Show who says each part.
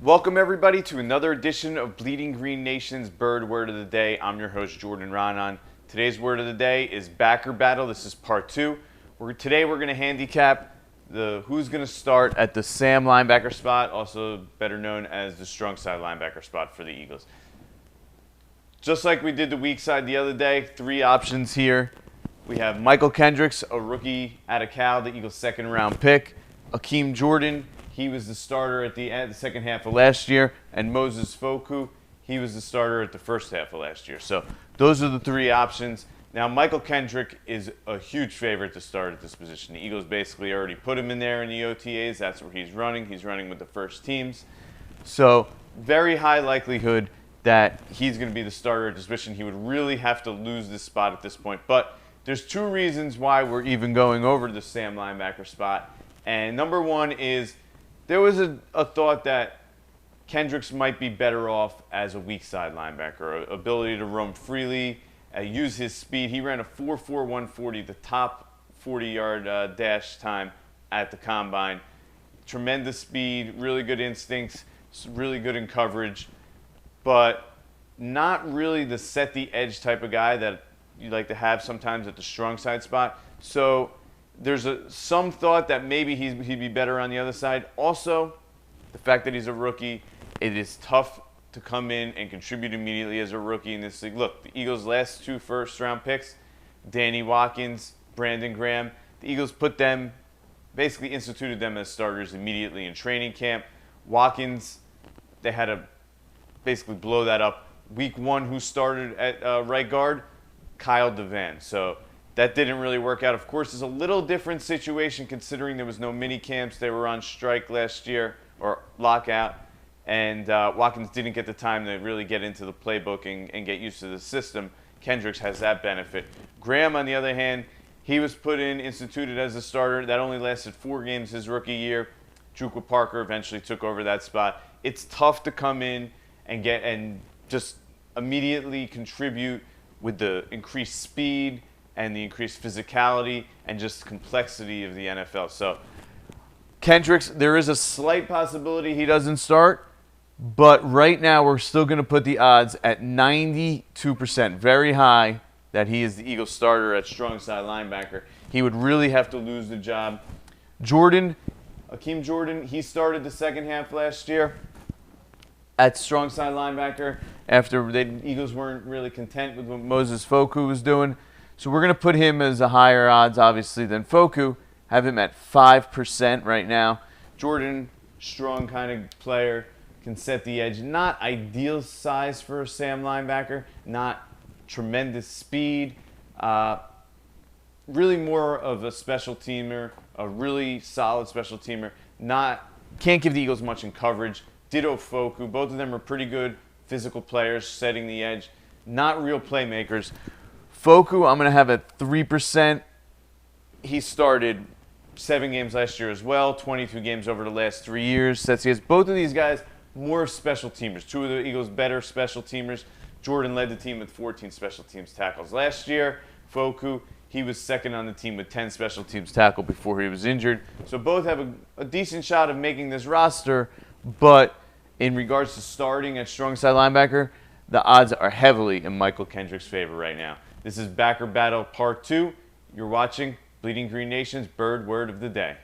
Speaker 1: Welcome everybody to another edition of Bleeding Green Nation's Bird Word of the Day. I'm your host Jordan Raanan. Today's word of the day is Backerbattle. This is part 2. Today we're going to handicap who's going to start at the Sam linebacker spot, also better known as the strongside linebacker spot for the Eagles. Just like we did the weak side the other day, 3 options here. We have Michael Kendricks, a rookie out of Cal, the Eagles' second-round pick. Akeem Jordan, he was the starter at the second half of last year. And Moses Foku, he was the starter at the first half of last year. So those are the 3 options. Now, Michael Kendrick is a huge favorite to start at this position. The Eagles basically already put him in there in the OTAs. That's where he's running. He's running with the first teams. So very high likelihood that he's going to be the starter at this position. He would really have to lose this spot at this point. But there's 2 reasons why we're even going over to the Sam linebacker spot. And number 1 is there was a thought that Kendricks might be better off as a weak side linebacker, ability to roam freely, use his speed. He ran a 4.4 140, the top 40-yard dash time at the combine. Tremendous speed, really good instincts, really good in coverage, but not really the set the edge type of guy that you like to have sometimes at the strong side spot. So there's some thought that maybe he'd be better on the other side. Also, the fact that he's a rookie, it is tough to come in and contribute immediately as a rookie in this league. Look, the Eagles' last 2 first-round picks, Danny Watkins, Brandon Graham, the Eagles put them, basically instituted them as starters immediately in training camp. Watkins, they had to basically blow that up. Week 1, who started at right guard? Kyle Devan. So that didn't really work out. Of course, it's a little different situation considering there was no mini camps. They were on strike last year, or lockout, and Watkins didn't get the time to really get into the playbook and get used to the system. Kendricks has that benefit. Graham, on the other hand, he was instituted as a starter. That only lasted 4 games his rookie year. Jukwa Parker eventually took over that spot. It's tough to come in and just immediately contribute with the increased speed and the increased physicality and just complexity of the NFL. So Kendricks, there is a slight possibility he doesn't start, but right now we're still going to put the odds at 92%, very high, that he is the Eagles starter at strong side linebacker. He would really have to lose the job. Akeem Jordan, he started the second half last year at strong side linebacker after the Eagles weren't really content with what Moses Foku was doing. So we're going to put him as a higher odds, obviously, than Foku. Have him at 5% right now. Jordan, strong kind of player, can set the edge. Not ideal size for a Sam linebacker. Not tremendous speed. Really more of a special teamer, a really solid special teamer. Can't give the Eagles much in coverage. Ditto Foku. Both of them are pretty good physical players, setting the edge. Not real playmakers. Foku, I'm going to have at 3%. He started 7 games last year as well, 22 games over the last 3 years. Sets the edge. Both of these guys, more special teamers. 2 of the Eagles' better special teamers. Jordan led the team with 14 special teams tackles last year. Foku, he was second on the team with 10 special teams tackle before he was injured. So both have a decent shot of making this roster, but in regards to starting at strong side linebacker, the odds are heavily in Michael Kendrick's favor right now. This is Backerbattle Part 2. You're watching Bleeding Green Nation's Bird Word of the Day.